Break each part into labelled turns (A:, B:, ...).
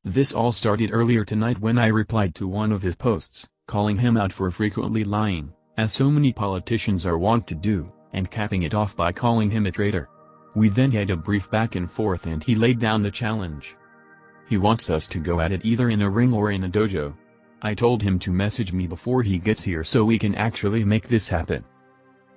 A: This all started earlier tonight when I replied to one of his posts, calling him out for frequently lying, as so many politicians are wont to do, and capping it off by calling him a traitor. We then had a brief back and forth and he laid down the challenge. He wants us to go at it either in a ring or in a dojo. I told him to message me before he gets here so we can actually make this happen.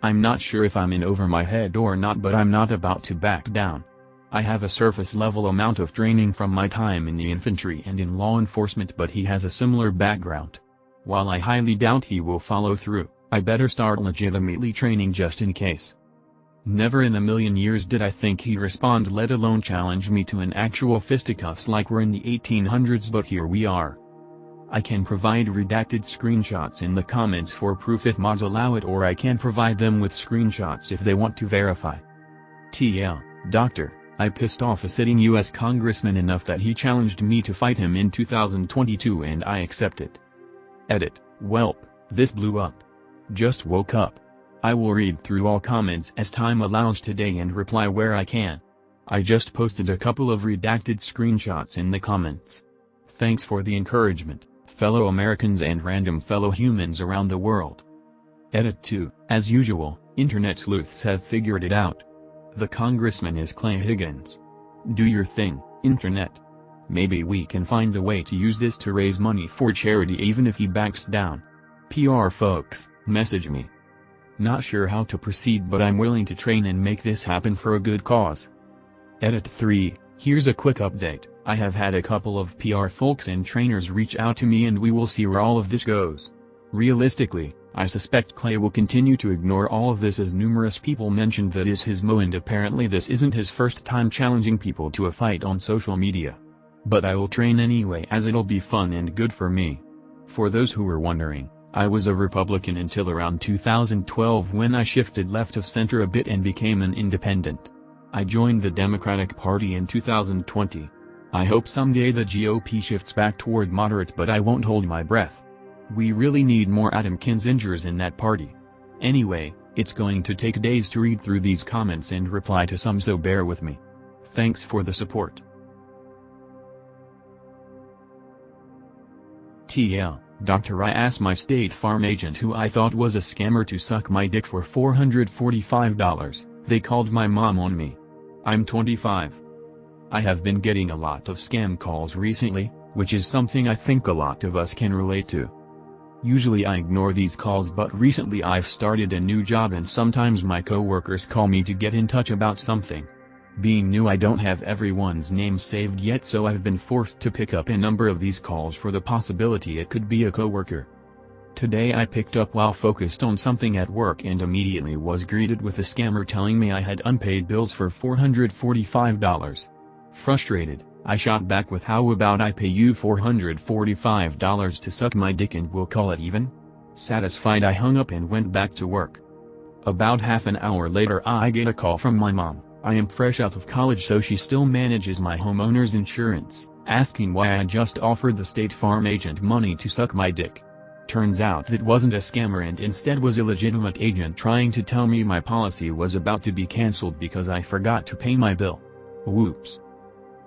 A: I'm not sure if I'm in over my head or not, but I'm not about to back down. I have a surface level amount of training from my time in the infantry and in law enforcement, but he has a similar background. While I highly doubt he will follow through, I better start legitimately training just in case. Never in a million years did I think he'd respond, let alone challenge me to an actual fisticuffs like we're in the 1800s, but here we are. I can provide redacted screenshots in the comments for proof if mods allow it, or I can provide them with screenshots if they want to verify. TL, Doctor, I pissed off a sitting US congressman enough that he challenged me to fight him in 2022 and I accepted. Edit, welp, this blew up. Just woke up. I will read through all comments as time allows today and reply where I can. I just posted a couple of redacted screenshots in the comments. Thanks for the encouragement, fellow Americans and random fellow humans around the world. Edit 2, as usual, internet sleuths have figured it out. The congressman is Clay Higgins. Do your thing, internet. Maybe we can find a way to use this to raise money for charity even if he backs down. PR folks, message me. Not sure how to proceed, but I'm willing to train and make this happen for a good cause. Edit 3, here's a quick update. I have had a couple of PR folks and trainers reach out to me and we will see where all of this goes. Realistically, I suspect Clay will continue to ignore all of this as numerous people mentioned that is his MO, and apparently this isn't his first time challenging people to a fight on social media. But I will train anyway as it'll be fun and good for me. For those who were wondering, I was a Republican until around 2012 when I shifted left of center a bit and became an independent. I joined the Democratic Party in 2020. I hope someday the GOP shifts back toward moderate, but I won't hold my breath. We really need more Adam Kinzingers in that party. Anyway, it's going to take days to read through these comments and reply to some, so bear with me. Thanks for the support. TL, Doctor, I asked my State Farm agent who I thought was a scammer to suck my dick for $445. They called my mom on me. I'm 25. I have been getting a lot of scam calls recently, which is something I think a lot of us can relate to. Usually I ignore these calls, but recently I've started a new job and sometimes my coworkers call me to get in touch about something. Being new, I don't have everyone's name saved yet, so I've been forced to pick up a number of these calls for the possibility it could be a coworker. Today I picked up while focused on something at work and immediately was greeted with a scammer telling me I had unpaid bills for $445. Frustrated, I shot back with, how about I pay you $445 to suck my dick and we'll call it even? Satisfied, I hung up and went back to work. About half an hour later I get a call from my mom. I am fresh out of college, so she still manages my homeowner's insurance, asking why I just offered the State Farm agent money to suck my dick. Turns out that wasn't a scammer and instead was a legitimate agent trying to tell me my policy was about to be cancelled because I forgot to pay my bill. Whoops.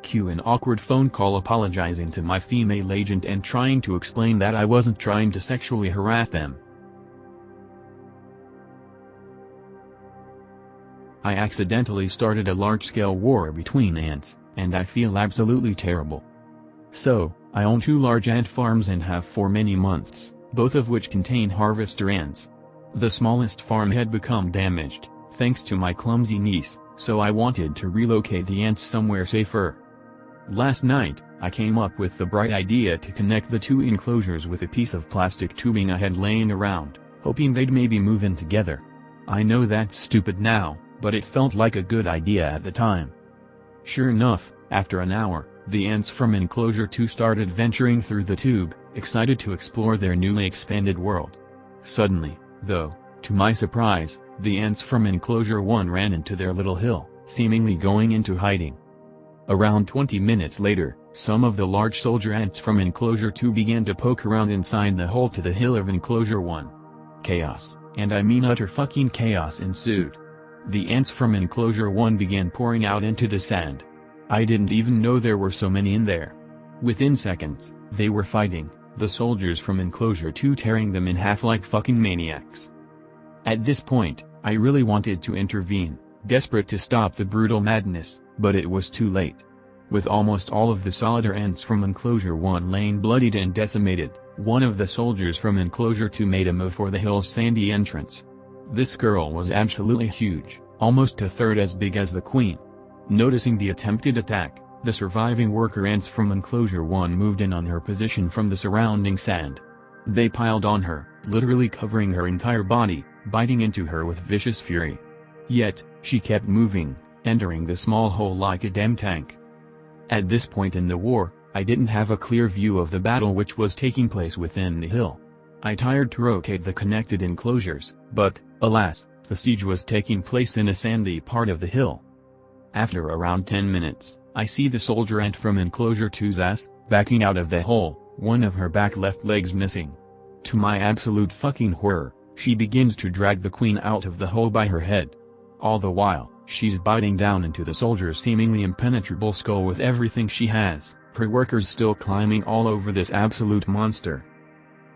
A: Cue an awkward phone call apologizing to my female agent and trying to explain that I wasn't trying to sexually harass them. I accidentally started a large-scale war between ants, and I feel absolutely terrible. So, I own 2 large ant farms and have for many months, both of which contain harvester ants. The smallest farm had become damaged, thanks to my clumsy niece, so I wanted to relocate the ants somewhere safer. Last night, I came up with the bright idea to connect the 2 enclosures with a piece of plastic tubing I had laying around, hoping they'd maybe move in together. I know that's stupid now, but it felt like a good idea at the time. Sure enough, after an hour, the ants from enclosure 2 started venturing through the tube, excited to explore their newly expanded world. Suddenly, though, to my surprise, the ants from enclosure 1 ran into their little hill, seemingly going into hiding. Around 20 minutes later, some of the large soldier ants from enclosure 2 began to poke around inside the hole to the hill of enclosure 1. Chaos, and I mean utter fucking chaos, ensued. The ants from enclosure 1 began pouring out into the sand. I didn't even know there were so many in there. Within seconds, they were fighting, the soldiers from Enclosure 2 tearing them in half like fucking maniacs. At this point, I really wanted to intervene, desperate to stop the brutal madness, but it was too late. With almost all of the soldier ants from Enclosure 1 laying bloodied and decimated, one of the soldiers from Enclosure 2 made a move for the hill's sandy entrance. This girl was absolutely huge, almost a third as big as the queen. Noticing the attempted attack, the surviving worker ants from Enclosure 1 moved in on her position from the surrounding sand. They piled on her, literally covering her entire body, biting into her with vicious fury. Yet, she kept moving, entering the small hole like a damn tank. At this point in the war, I didn't have a clear view of the battle which was taking place within the hill. I tried to rotate the connected enclosures, but, alas, the siege was taking place in a sandy part of the hill. After around 10 minutes, I see the soldier ant from Enclosure 2's ass, backing out of the hole, one of her back left legs missing. To my absolute fucking horror, she begins to drag the queen out of the hole by her head. All the while, she's biting down into the soldier's seemingly impenetrable skull with everything she has, her workers still climbing all over this absolute monster.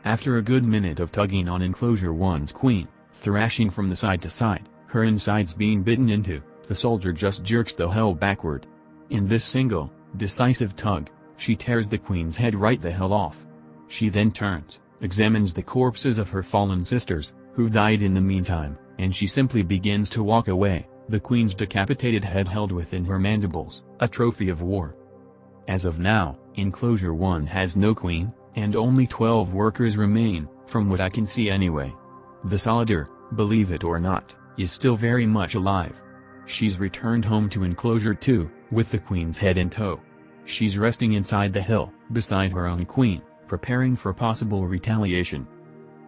A: After a good minute of tugging on Enclosure 1's queen, thrashing from the side to side, her insides being bitten into, the soldier just jerks the hell backward. In this single, decisive tug, she tears the queen's head right the hell off. She then turns, examines the corpses of her fallen sisters, who died in the meantime, and she simply begins to walk away, the queen's decapitated head held within her mandibles, a trophy of war. As of now, Enclosure 1 has no queen, and only 12 workers remain, from what I can see anyway. The soldier, believe it or not, is still very much alive. She's returned home to Enclosure 2, with the queen's head in tow. She's resting inside the hill, beside her own queen, preparing for possible retaliation.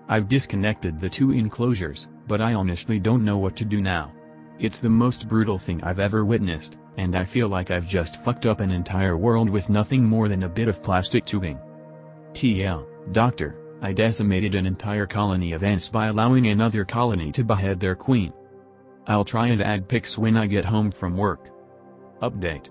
A: I've disconnected the two enclosures, but I honestly don't know what to do now. It's the most brutal thing I've ever witnessed, and I feel like I've just fucked up an entire world with nothing more than a bit of plastic tubing. TL, Doctor, I decimated an entire colony of ants by allowing another colony to behead their queen. I'll try and add pics when I get home from work. Update.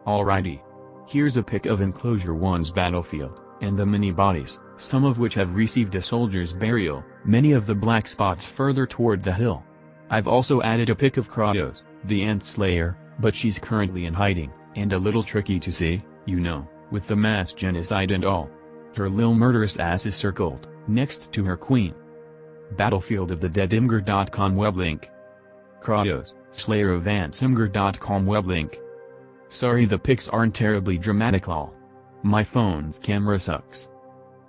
A: Alrighty. Here's a pic of Enclosure 1's battlefield, and the many bodies, some of which have received a soldier's burial, many of the black spots further toward the hill. I've also added a pic of Kratos, the ant slayer, but she's currently in hiding, and a little tricky to see, you know, with the mass genocide and all. Her lil murderous ass is circled, next to her queen. Battlefield of the Dead Imgur.com web link. Kratos, Slayer of Ants Imgur.com web link. Sorry the pics aren't terribly dramatic lol. My phone's camera sucks.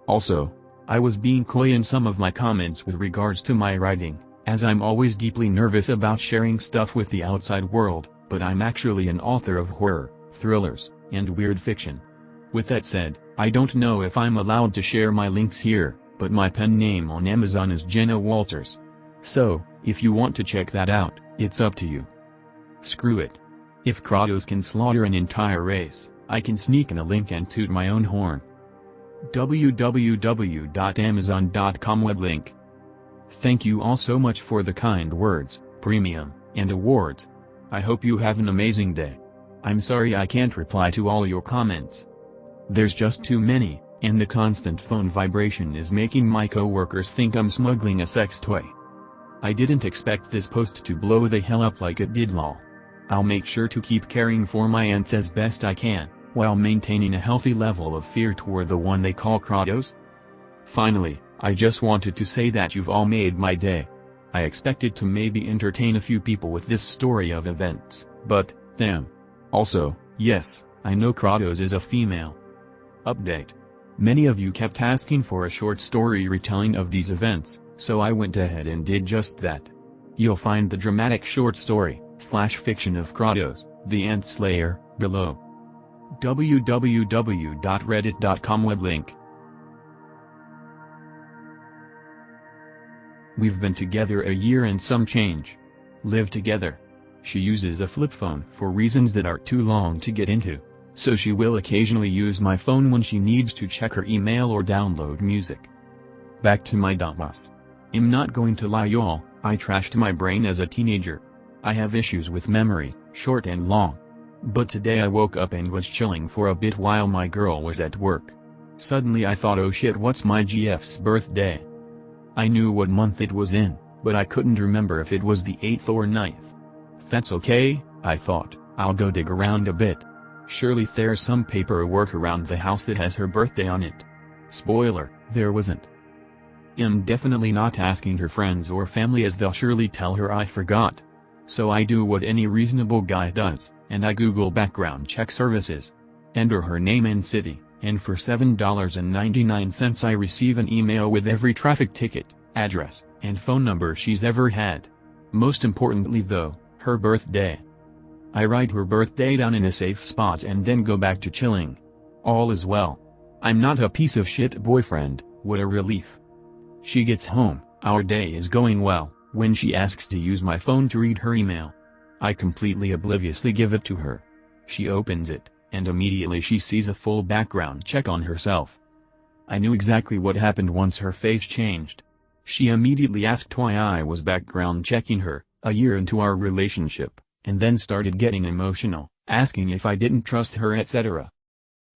A: Also, I was being coy in some of my comments with regards to my writing, as I'm always deeply nervous about sharing stuff with the outside world, but I'm actually an author of horror, thrillers, and weird fiction. With that said, I don't know if I'm allowed to share my links here, but my pen name on Amazon is Jenna Walters. So, if you want to check that out, it's up to you. Screw it. If Kratos can slaughter an entire race, I can sneak in a link and toot my own horn. www.amazon.com web link. Thank you all so much for the kind words, premium, and awards. I hope you have an amazing day. I'm sorry I can't reply to all your comments. There's just too many, and the constant phone vibration is making my coworkers think I'm smuggling a sex toy. I didn't expect this post to blow the hell up like it did lol. I'll make sure to keep caring for my ants as best I can, while maintaining a healthy level of fear toward the one they call Kratos. Finally, I just wanted to say that you've all made my day. I expected to maybe entertain a few people with this story of events, but, damn. Also, yes, I know Kratos is a female. Update. Many of you kept asking for a short story retelling of these events, so I went ahead and did just that. You'll find the dramatic short story, flash fiction of Kratos, the Ant Slayer, below. www.reddit.com web link. We've been together a year and some change. Live together. She uses a flip phone for reasons that are too long to get into, so she will occasionally use my phone when she needs to check her email or download music. Back to my boss. I'm not going to lie y'all, I trashed my brain as a teenager. I have issues with memory, short and long. But today I woke up and was chilling for a bit while my girl was at work. Suddenly I thought, oh shit, what's my GF's birthday? I knew what month it was in, but I couldn't remember if it was the 8th or 9th. That's okay, I thought, I'll go dig around a bit. Surely there's some paperwork around the house that has her birthday on it. Spoiler, there wasn't. I'm definitely not asking her friends or family, as they'll surely tell her I forgot. So I do what any reasonable guy does, and I Google background check services. Enter her name and city, and for $7.99 I receive an email with every traffic ticket, address, and phone number she's ever had. Most importantly though, her birthday. I write her birthday down in a safe spot and then go back to chilling. All is well. I'm not a piece of shit boyfriend, what a relief. She gets home, our day is going well, when she asks to use my phone to read her email. I completely obliviously give it to her. She opens it, and immediately she sees a full background check on herself. I knew exactly what happened once her face changed. She immediately asked why I was background checking her, a year into our relationship, and then started getting emotional, asking if I didn't trust her, etc.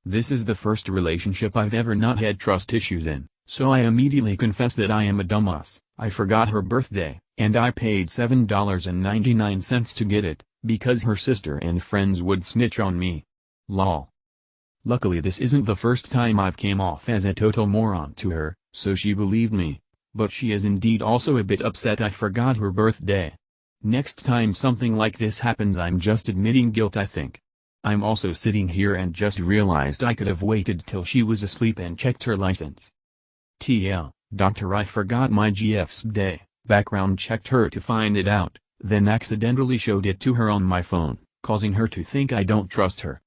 A: This is the first relationship I've ever not had trust issues in, so I immediately confess that I am a dumbass. I forgot her birthday, and I paid $7.99 to get it, because her sister and friends would snitch on me. Lol. Luckily this isn't the first time I've came off as a total moron to her, so she believed me. But she is indeed also a bit upset I forgot her birthday. Next time something like this happens, I'm just admitting guilt, I think. I'm also sitting here and just realized I could have waited till she was asleep and checked her license. TL, Doctor, I forgot my GF's day, background checked her to find it out, then accidentally showed it to her on my phone, causing her to think I don't trust her.